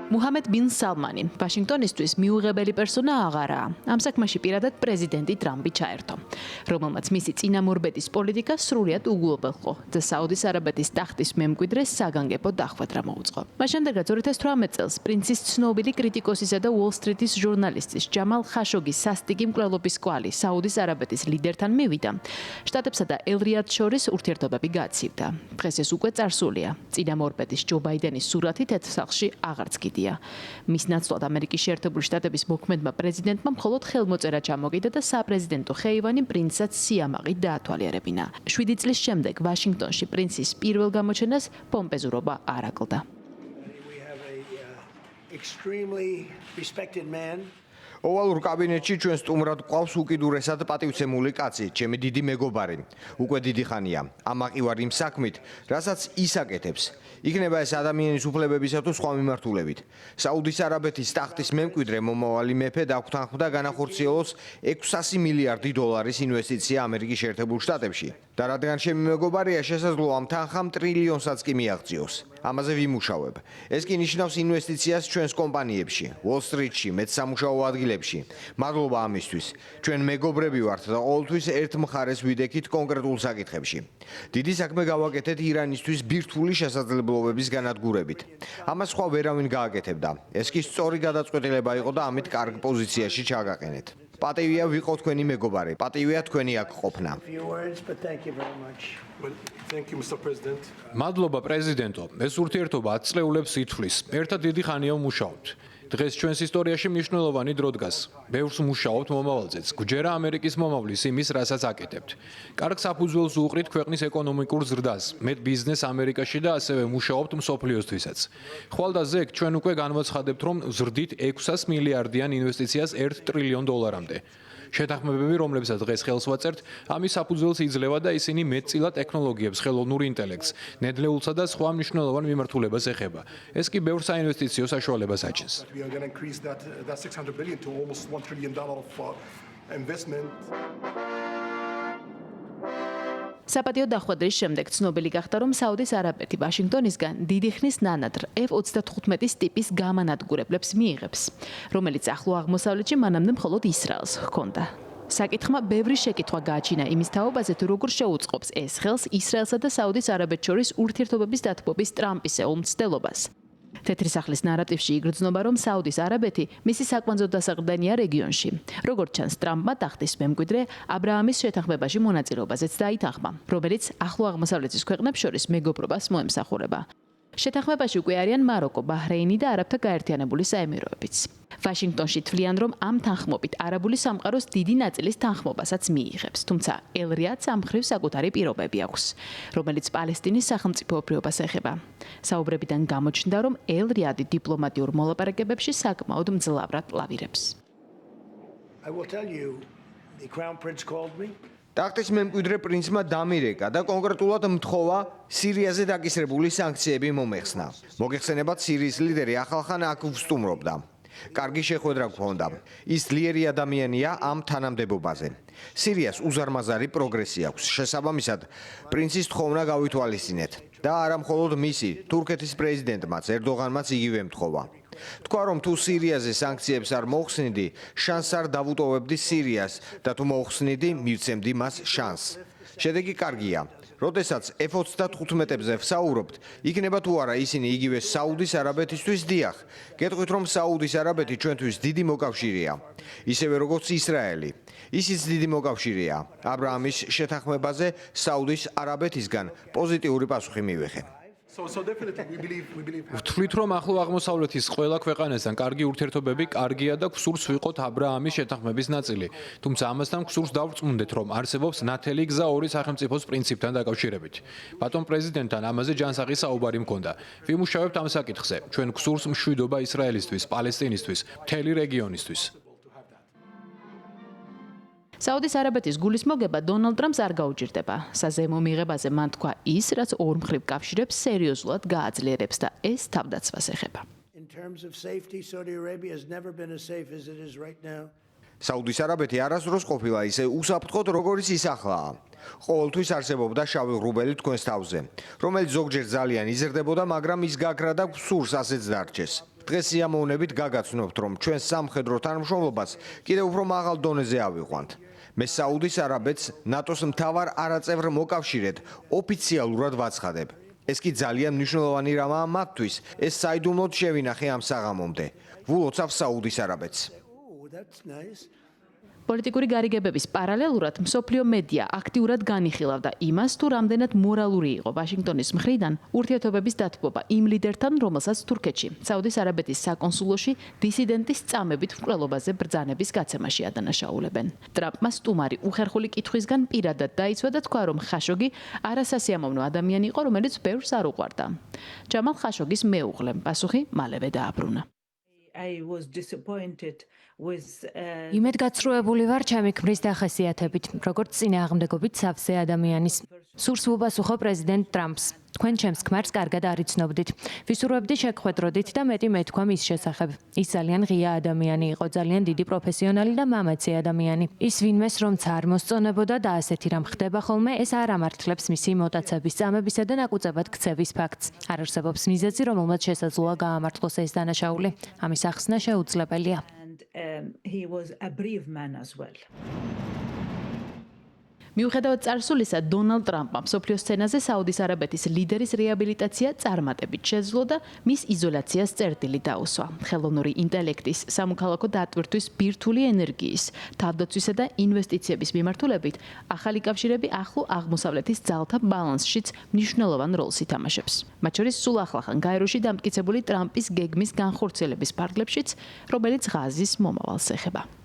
მუჰამედ ბინ სალმანი ვაშინგტონისთვის მიუღებელი პერსონა აღარაა. ამ საქმეში პირადად პრეზიდენტი ტრამპი ჩაერთო, რომელმაც მისი წინამორბედის პოლიტიკა სრულიად უგულობელყო და საუდის არაბეთის ტახტის მემკვიდრეს საგანგებო დახვედრა მოუწყო. მას შემდეგ 2018 წელს პრინცის ცნობილი კრიტიკოსისა და უოლ-სტრიტის ჟურნალისტის ჯამალ ხაშოგის სასტიკი მკვლელობის კვალი საუდის არაბეთის ლიდერთან მივიდა. შტატებსა და ელ-რიადს შორის ურთიერთობები გაცივდა. დღეს ეს უკვე წარსულია. წინამორბედის ჯო ბაიდენის სურათი თეთრ სახლში აღარც კიდია. მის ნაცვლად ამერიკის შეერთებული შტატების მოქმედმა პრეზიდენტმა მხოლოდ ხელმოწერა ჩამოკიდა და საპრეზიდენტო ხეივანი პრინცსაც სიამაყით დაათვალიერებინა. 7 წლის შემდეგ ვაშინგტონში პრინცის პირველ გამოჩენას პომპეზურობა არ აკლდა. ოვალურ კაბინეტში ჩვენ სტუმრად გვყავს უკიდურესად პატივცემული კაცი, ჩემი დიდი მეგობარი. უკვე დიდი ხანია. ამაყი ვარ იმ საქმით, რასაც ის აკეთებს. იქნება ეს ადამიანის უფლებებისა თუ სხვა მიმართულებით. საუდის არაბეთის ტახტის მემკვიდრე მომავალი მეფე დაგვთანხმდა განახორციელოს 600 მილიარდი დოლარის ინვესტიცია ამერიკის შეერთებულ შტატებში. და რადგან ჩემი მეგობარია, შესაძლოა ამ თანხამ ტრილიონსაც კი მიაღწიოს. ამაზე ვიმუშავებ. ეს კი ნიშნავს ინვესტიციას ჩვენს კომპანიებში, უოლ-სტრიტში, მეტსამუშაო ადგილებში. მადლობა ამისთვის. ჩვენ მეგობრები ვართ და ყოველთვის ერთ მხარეს ვიდექით კონკრეტულ საკითხებში. დიდი საქმე გავაკეთეთ ირანისთვის ბირთვული შესაძლებლობების განადგურებით. ამას სხვა ვერავინ გააკეთებდა. ეს კი სწორი გადაწყვეტილება იყო და ამით კარგ პოზიციაში ჩაგაყენეთ. პატივია ვიყო თქვენი მეგობარი, პატივია თქვენი აქ ყოფნა. მადლობა პრეზიდენტო, ეს ურთიერთობა 10 წლეულებს ითვლის. ერთად დიდი ხანია ვმუშაობთ. დღეს ჩვენს ისტორიაში მნიშვნელოვანი დრო დგას. ბევრს მუშაობთ მომავალზეც. გვჯერა ამერიკის მომავლის იმის, რასაც აკეთებთ. კარგ საფუძველს უყრით ქვეყნის ეკონომიკურ ზრდას. მეტ ბიზნეს ამერიკაში და ასევე მუშაობთ მსოფლიოსთვისაც. ხვალდაზე ჩვენ უკვე განვაცხადებთ, რომ ზრდით 600 მილიარდიან ინვესტიციას 1 ტრილიონ დოლარამდე. შეთანხმებები, რომლებსაც დღეს ხელს ვაწერთ, ამის საფუძველს იძლევა და ისინი მეტწილად ტექნოლოგიებს, ხელოვნურ ინტელექტს, ნედლეულსა და სხვა მნიშვნელოვან მიმართულებას ეხება. ეს კი ბევრ საინვესტიციო საშუალებას აჩენს. საპატიო დახვედრის შემდეგ ცნობილი გახდა, რომ საუდის არაბეთი ვაშინგტონისგან დიდი ხნის ნანადრ F-35 ტიპის გამანადგურებლებს მიიღებს, რომელიც ახლო აღმოსავლეთში მანამდე მხოლოდ ისრაელს ჰქონდა. საკითხმა ბევრი შეკითხვა გააჩინა იმის თაობაზე, თუ როგორ შეუწყობს ეს ხელს ისრაელსა და საუდის არაბეთს შორის ურთიერთობების დათბობის ტრამპის მცდელობას. თეთრი სახლის ნარატივში იგრძნობა, რომ საუდის არაბეთი მისი საკვანძო დასაყრდენია რეგიონში. როგორც ჩანს, ტრამპმა ტახტის მემკვიდრე აბრაამის შეთანხმებაში მონაწილეობაზეც დაითანხმა, რომელიც ახლო აღმოსავლეთის ქვეყნებს შორის მეგობრობას მოემსახურება. შეთანხმებაში უკვე არიან მაროკო, ბაჰრეინი და არაბთა გაერთიანებული საემიროებიც. ვაშინგტონში თვლიან, რომ ამ თანხმობით არაბული სამყაროს დიდი ნაწილის თანხმობასაც მიიღებს, თუმცა ელ-რიადს ამ მხრივ საკუთარი პირობები აქვს, რომელიც პალესტინის სახელმწიფოებრიობას ეხება. საუბრებიდან გამოჩნდა, რომ ელ-რიადი დიპლომატიურ მოლაპარაკებებში საკმაოდ მძლავრად პლავირებს. ტახტის მემკვიდრე პრინცმა დამირეკა და კონკრეტულად მთხოვა სირიაზე დაკისრებული სანქციები მომეხსნა. მოგეხსენებათ, სირიის ლიდერი ახალხან აქ ვსტუმრობდა. კარგი შეხვედრა გქონდა. ის ძლიერი ადამიანია ამ თანამდებობაზე. სირიას უზარმაზარი პროგრესი აქვს. შესაბამისად, პრინცის თხოვნა გავითვალისწინეთ და არა მხოლოდ მისი, თურქეთის პრეზიდენტმაც ერდოღანმაც იგივე მთხოვა. თქვა, რომ თუ სირიაზე სანქციებს არ მოხსნიდი, შანსს არ დავუტოვებდი სირიას და თუ მოხსნიდი, მივცემდი მას შანსს. შედეგი კარგია. როდესაც F-35-ებზე ვსაუბრობთ, იქნება თუ არა ისინი იგივე საუდის არაბეთისთვის დიახ. გეტყვით, რომ საუდის არაბეთი ჩვენთვის დიდი მოკავშირეა, ისევე როგორც ისრაელი. ისიც დიდი მოკავშირეა. აბრაამის შეთანხმებაზე საუდის არაბეთისგან პოზიტიური პასუხი მივიღე. ვთვლით, რომ ახლო აღმოსავლეთის ყველა ქვეყანასთან კარგი ურთიერთობები კარგია და გვსურს ვიყოთ აბრაამის შეთანხმების ნაწილი. თუმცა ამასთან გვსურს დავწმუნდეთ, რომ არსებობს ნათელი გზა ორი სახელმწიფოს პრინციპთან დაკავშირებით. ბატონ პრეზიდენტთან ამაზე ჯანსაღი საუბარი მქონდა. ვიმუშავებთ ამ საკითხზე. ჩვენ გვსურს მშვიდობა ისრაელისთვის, პალესტინისთვის, მთელი რეგიონისთვის. საუდის არაბეთის გულისმოგება დონალდ ტრამპს არ გაუჭირდება. საზეიმო მიღებაზე მან თქვა ის, რაც ორ მხრივ კავშირებს სერიოზულად გააძლიერებს და ეს თავდაცვას ეხება. საუდის არაბეთი არასდროს ყოფილა ისე უსაფრთხოდ, როგორც ის ახლაა. ყოველთვის არსებობდა შავი ღრუბელი თქვენს თავზე, რომელიც ზოგჯერ ძალიან იზრდებოდა, მაგრამ ის გაქრა და სურს ასეც დარჩეს. დღეს სიამოვნებით გაგაცნობთ, რომ ჩვენს სამხედრო თანამშრომლობას კიდევ უფრო მაღალ დონეზე ავიყვანთ. მე საუდის არაბეთს ნატოს მთავარ არაწევრ მოკავშირედ ოფიციალურად ვაცხადებ. ეს კი ძალიან მნიშვნელოვანი რამაა მათთვის. ეს საიდუმლოდ შევინახე ამ საღამომდე. ვულოცავ საუდის არაბეთს. პოლიტიკური გარიგებების პარალელურად მსოფლიო მედია აქტიურად განიხილავდა იმას, თუ რამდენად მორალური იყო ვაშინგტონის მხრიდან ურთიერთობების დათბობა იმ ლიდერთან, რომელსაც თურქეთში, საუდის არაბეთის საკონსულოში დისიდენტის წამებით მკვლელობაზე ბრძანების გაცემაში ადანაშაულებენ. ტრამპმა სტუმარი უხერხული კითხვისგან პირადად დაიცვა და თქვა, რომ ხაშოგი არასასიამოვნო ადამიანი იყო, რომელიც ბევრს არ უყვარდა. ჯამალ ხაშოგის მეუღლემ პასუხი მალევე დააბრუნა. იმედგაცრუებული ვარ ჩემი ქმრის დახასიათებით, როგორც წინააღმდეგობით სავსე ადამიანის. სურს ვუპასუხო პრეზიდენტ ტრამპს. თქვენ ჩემს ქმარს კარგად არ იცნობდით. ვისურვებდი შეგხვედროდით და მეტი მეთქვა მის შესახებ. ის ძალიან ღია ადამიანი იყო, ძალიან დიდი პროფესიონალი და მამაცი ადამიანი. ის ვინმეს რომც არ მოსწონებოდა და ასეთი რამ ხდება ხოლმე, ეს არ ამართლებს მისი მოტაცების წამებისა და ნაკუწებად ქცევის ფაქტს. არ არსებობს მიზეზი, რომელმაც შესაძლოა გაამართლოს ეს დანაშაული. ამის ახსნა შეუძლებელია. He was a brave man as well. მიუხედავად წარსულისა, დონალდ ტრამპმა მსოფლიო სცენაზე საუდის არაბეთის ლიდერის რეაბილიტაცია წარმატებით შეძლო და მის იზოლაციას წერტილი დაუსვა. ხელოვნური ინტელექტის, სამოქალაქო დატვირთვის, ბირთვული ენერგიის, თავდაცვისა და ინვესტიციების მიმართულებით ახალი კავშირები ახლო აღმოსავლეთის ძალთა ბალანსშიც მნიშვნელოვან როლს ითამაშებს. მათ შორის სულ ახლახან გაეროში დამტკიცებული ტრამპის გეგმის განხორციელების ფარგლებშიც, რომელიც ღაზის მომავალს ეხება.